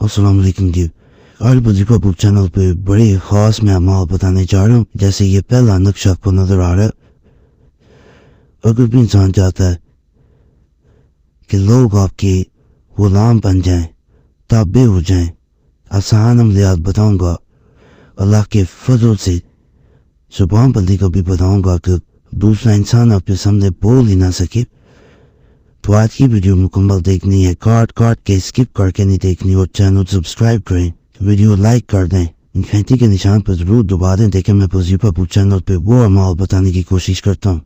السلام علیکم جی. آج وظیفہ بک چینل پہ بڑے خاص میں اعمال بتانے جا رہا ہوں. جیسے یہ پہلا نقشہ آپ کو نظر آ رہا ہے. اگر بھی انسان چاہتا ہے کہ لوگ آپ کے غلام بن جائیں، تابع ہو جائیں، آسان عملیات بتاؤں گا. اللہ کے فضل سے زبان بندی کو بھی بتاؤں گا کہ دوسرا انسان آپ کے سامنے بول ہی نہ سکے. تو آج کی ویڈیو مکمل دیکھنی ہے، کاٹ کے اسکپ کر کے نہیں دیکھنی. اور چینل سبسکرائب کریں، ویڈیو لائک کر دیں، گھنٹی کے نشان پر ضرور دبا دیں. دیکھیں میں وظیفہ بک چینل پہ وہ اعمال بتانے کی کوشش کرتا ہوں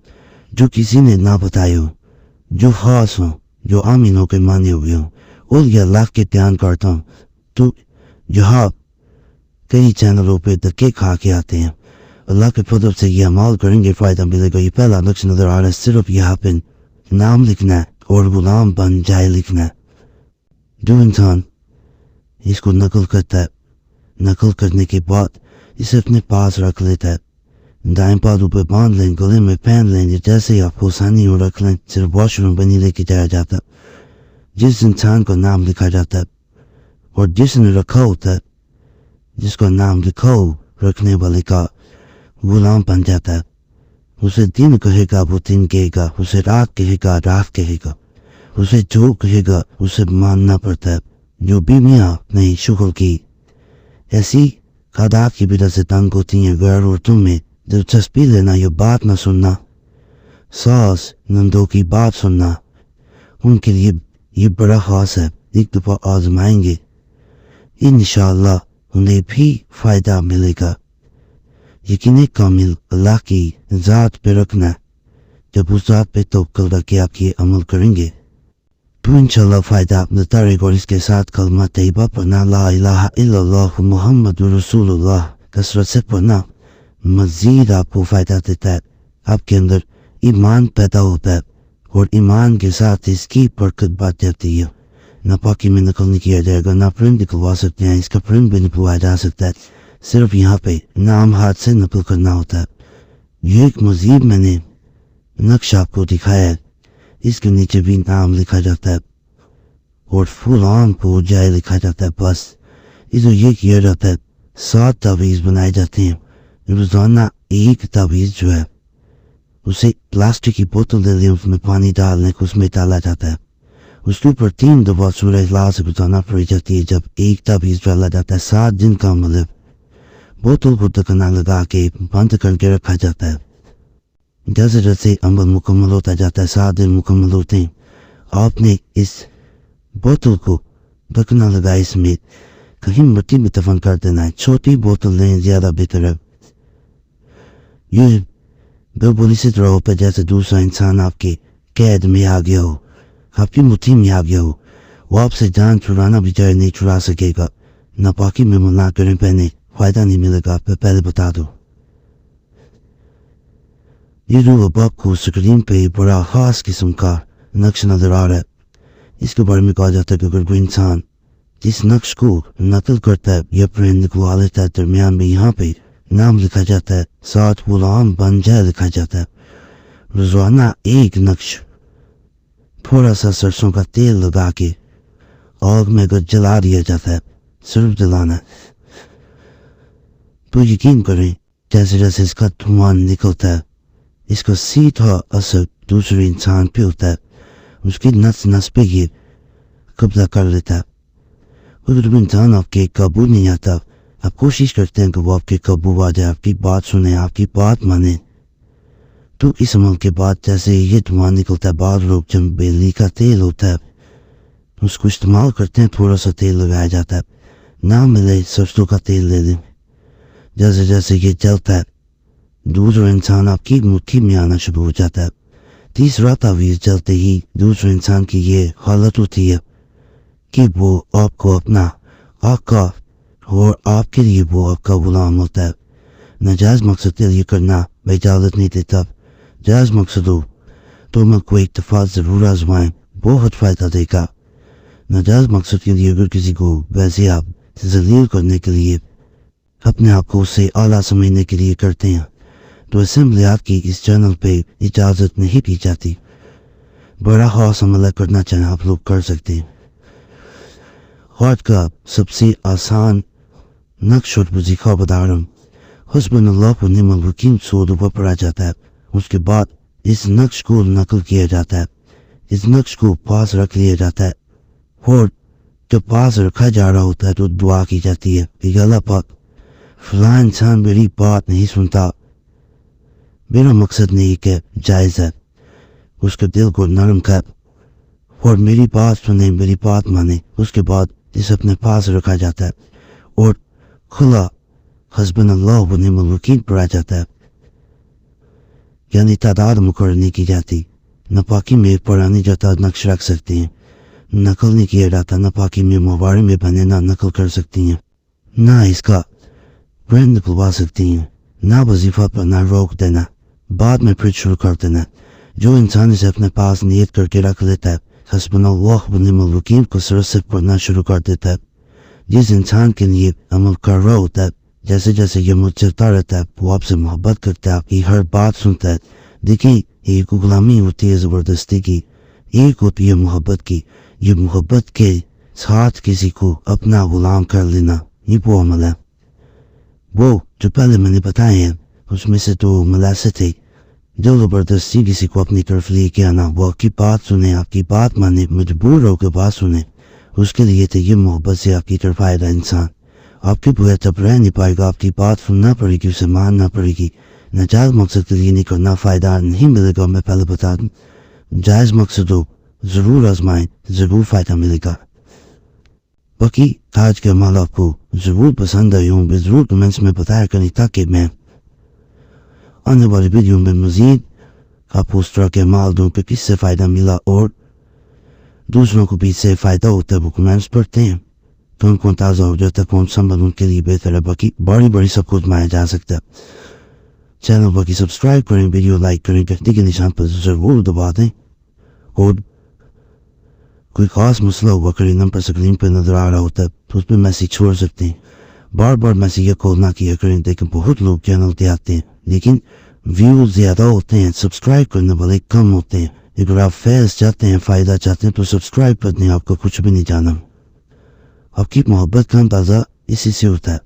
جو کسی نے نہ بتائے ہوں، جو خاص ہوں، جو آمینوں کے مانے ہوئے ہوں، اور یہ اللہ کے بیان کرتا ہوں. تو جہاں کئی چینلوں پہ دھکے کھا کے آتے ہیں، اللہ کے فضل سے یہ اعمال کریں گے، فائدہ ملے گا. یہ پہلا نقش نظر آ رہا ہے. صرف یہاں پہ نام لکھنا ہے اور غلام بن جائے لکھنا ہے. جو انسان اس کو نقل کرتا ہے، نقل کرنے کے بعد اسے اپنے پاس رکھ لیتا ہے، دائیں پاؤں پہ باندھ لیں، گلے میں پہن لیں، جیسے ہی آپ کو آسانی ہو رکھ لیں. صرف واش روم بنی لے کے جایا جاتا ہے. جس انسان کا نام لکھا جاتا ہے اور جس نے رکھا ہوتا ہے، جس کا نام لکھا ہو رکھنے والے کا، غلام بن جاتا ہے. اسے دن کہے گا وہ دن کہے گا، اسے رات کہے گا رات کہے گا، اسے جو کہے گا اسے ماننا پڑتا ہے. جو بیویاں نہیں شغل کی ایسی عادات کی وجہ سے تنگ ہوتی ہیں، غیر عورتوں میں دلچسپی لینا یا بات نہ سننا، ساس نندوں کی بات سننا، ان کے لیے یہ بڑا خاص ہے. ایک دفعہ آزمائیں گے، انشاءاللہ انہیں بھی فائدہ ملے گا. یقین کامل اللہ کی ذات پہ رکھنا. جب اس ذات پہ توکل رکھ کے آپ یہ عمل کریں گے تو انشاءاللہ فائدہ ملتا رہے گا. اور اس کے ساتھ کلمہ طیبہ پڑھنا، لا الہ الا اللہ محمد رسول اللہ، کثرت سے پڑھنا مزید آپ کو فائدہ دیتا ہے. آپ کے اندر ایمان پیدا ہوتا ہے اور ایمان کے ساتھ اس کی برکت بڑھ جاتی ہے. ناپاکی میں نقل نہیں کیا جائے گا، نہ پرنٹ نکلوا سکتے ہیں، اس کا پرنٹ بھی نکلوایا جا سکتا ہے. صرف یہاں پہ نام ہاتھ سے نقل کرنا ہوتا ہے. یہ ایک مزید میں نے نقش آپ کو دکھایا ہے. اس کے نیچے بھی نام لکھا جاتا ہے اور فلان کو جائے لکھا جاتا ہے. بس اس کو یہ کیا جاتا ہے، 7 تعویذ بنائے جاتے ہیں. روزانہ ایک تعویذ جو ہے اسے پلاسٹک کی بوتل دے لیں، اس میں پانی ڈالنے کو اس میں ڈالا جاتا ہے. اس کے اوپر 3 دفعہ سورہ اخلاص روزانہ پڑھی جاتی ہے. جب ایک تعویذ ڈالا جاتا ہے 7 دن کا مطلب بوتل کو ڈھکنا لگا کے بند کر کے رکھا جاتا ہے. جیسے جیسے عمل مکمل ہوتا جاتا ہے، 7 دن مکمل ہوتے ہیں، آپ نے اس بوتل کو ڈھکنا لگا اس میں کہیں مٹی میں دفن کر دینا ہے. چھوٹی بوتل لیں، زیادہ بہتر ہے. یہ بالکل اسی طرح ہوتا ہے جیسے دوسرا انسان آپ کے قید میں آ گیا ہو، آپ کی مٹھی میں آ گیا ہو. وہ آپ سے جان چھڑانا بھی چاہے نہیں چھڑا سکے گا. ناپاکی میں منع کریں، پہنے فائدہ نہیں ملے گا. آپ پہلے بتا دو. یہ جو اب آپ کو اسکرین پہ بڑا خاص قسم کا نقش نظر آ رہا ہے، اس کے بارے میں کہا جاتا ہے کہ اگر کوئی انسان جس نقش کو نقل کرتا ہے یا پرنٹ نکلوا لیتا ہے، درمیان میں یہاں پہ نام لکھا جاتا ہے، 7 غلام بن جائے لکھا جاتا ہے. روزانہ ایک نقش تھوڑا سا سرسوں کا تیل لگا کے آگ میں اگر جلا دیا جاتا ہے، صرف جلانا ہے، تو یقین کریں جیسے جیسے اس کا دھواں نکلتا ہے، اس کا سیدھا اثر دوسرے انسان پہ ہوتا ہے، اس کی نس پہ یہ قبضہ کر لیتا ہے. اگر انسان آپ کے قابو نہیں آتا، آپ کوشش کرتے ہیں کہ وہ آپ کے قابو آ جائے، آپ کی بات سنیں، آپ کی بات مانیں، تو اس عمل کے بعد جیسے یہ دھواں نکلتا ہے، بعض لوگ جب بیلی کا تیل ہوتا ہے اس کو استعمال کرتے ہیں، تھوڑا سا تیل لگایا جاتا ہے. نہ ملے سرسوں کا تیل لے لیں. جیسے جیسے یہ جلتا ہے دوسرا انسان آپ کی مٹھی میں آنا شروع ہو جاتا ہے. تیسرا تعویذ جلتے ہی دوسرے انسان کی یہ حالت ہوتی ہے کہ وہ آپ کو اپنا آقا اور آپ کے لیے وہ آپ کا غلام ہوتا ہے. ناجائز مقصد کے لیے کرنا میں اجازت نہیں دیتا. جائز مقصد ہو تو میں کوئی اتفاق ضرور آزمائیں، بہت فائدہ دے گا. ناجائز مقصد کے لیے اگر کسی کو ویسے آپ ذلیل کرنے کے لیے، اپنے آپ کو اس سے اعلیٰ سمجھنے کے لیے کرتے ہیں، تو اسمبلیات کی اس چینل پہ اجازت نہیں دی جاتی. بڑا خاص عمل کرنا چاہیں آپ لوگ کر سکتے ہیں. ہارٹ کا سب سے آسان نقش اور وظیفہ بتا رہا ہوں. حسبن اللہ و نعم الوکیل سورہ پر پڑھا جاتا ہے. اس کے بعد اس نقش کو نقل کیا جاتا ہے. اس نقش کو پاس رکھ لیا جاتا ہے اور جب پاس رکھا جا رہا ہوتا ہے تو دعا کی جاتی ہے کہ اللہ پاک فلاں انسان میری بات نہیں سنتا, میرا مقصد نہیں کہ جائز ہے, اس کے دل کو نرم کر اور میری بات سنے, میری بات مانے. اس کے بعد اس اپنے پاس رکھا جاتا ہے اور کھلا حسبن اللہ و نعم الوکیل پڑھا جاتا ہے. یعنی تعداد مقرر نہیں کی جاتی. ناپاکی میں پرانی جاتا نقش رکھ سکتے ہیں, نقل نہیں کیا جاتا. ناپاکی میں موارے میں بنے نہ نقل کر سکتی ہیں, نہ اس کا برینڈ نکلوا سکتی ہیں, نہ وظیفہ پر نہ روک دینا, بعد میں پھر شروع کر دینا. جو انسان اسے اپنے پاس نیت کر کے رکھ لیتا ہے, حسبن اللہ و نعم الوکیل کو سر سے پڑھنا شروع کر دیتا ہے. جس انسان کے لیے عمل کر رہا ہوتا ہے, جیسے جیسے یہ مجھتا رہتا ہے, وہ آپ سے محبت کرتا ہے, آپ کی ہر بات سنتا ہے. دیکھیں ایک غلامی ہوتی ہے زبردستی کی, ایک ہوتی ہے محبت کی. یہ محبت کے ساتھ کسی کو اپنا غلام کر لینا, یہ وہ عمل ہے. وہ جو پہلے میں نے بتائے ہیں اس میں سے تو ملاسے تھے. جو زبردستی کسی کو اپنی طرف لے کے آنا, وہ آپ کی بات سنے, آپ کی بات مانے, مجبور ہو کے بات سنے, اس کے لیے تو یہ محبت سے آپ کی طرف آئے گا انسان. آپ کے بغیر تب رہ نہیں پائے گا, آپ کی بات سننا پڑے گی, اسے ماننا پڑے گی. ناجائز مقصد کے لیے نہیں کرنا, فائدہ نہیں ملے گا. میں پہلے بتا دوں, جائز مقصد ہو ضرور آزمائیں, ضرور فائدہ ملے گا. باقی آج کے عمال آپ کو ضرور پسند آئے ہوں, ضرور کمنٹس میں بتایا کریں تاکہ میں آنے والی ویڈیو میں مزید آپ کو اس طرح کے عمال دوں کہ کس سے فائدہ ملا اور دوسروں کو بھی اس سے فائدہ ہوتا ہے. وہ کمنٹس پڑھتے ہیں تو ان کو تازہ ہو جاتا ہے کون سا عمل ان کے لیے بہتر ہے. باقی بڑی سب کو آزمایا جا سکتا ہے. چینل باقی سبسکرائب کریں, ویڈیو لائک کریں, گھنٹی کے نشان پر ضرور دبا دیں. اور کوئی خاص مسئلہ ہوا کرے, نمبر سکرین پہ نظر آ رہا ہوتا ہے تو اس پہ میسیج چھوڑ سکتے ہیں. بار میسیج یا کال نہ کیا کریں. دیکھیں بہت لوگ چینل پہ آتے ہیں لیکن ویوز زیادہ ہوتے ہیں, سبسکرائب کرنے والے کم ہوتے ہیں. اگر آپ فیض چاہتے ہیں, فائدہ چاہتے ہیں تو سبسکرائب کر دیں, آپ کو کچھ بھی نہیں جانا. آپ کی محبت کا اندازہ اسی سے ہوتا ہے.